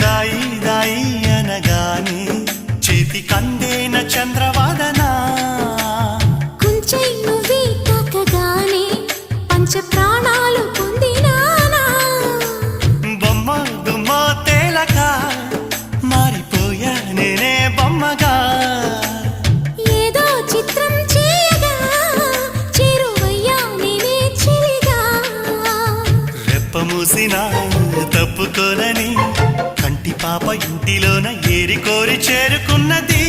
దాయి దాయి అనగానే చేతి కందేన చంద్రవాదన కొంచెం నువ్వే తాకగానే పంచ ప్రాణాలు పొందినానా బొమ్మ దుమ్మ తేలక మారిపోయా నేనే బొమ్మగా ఏదో చిత్రం చేయగా చేరువయ్యా నేనే చిలిగా రెప్ప మూసిన తప్పుకోనని కంటి పాప ఇంటిలోన ఏరి కోరి చేరుకున్నది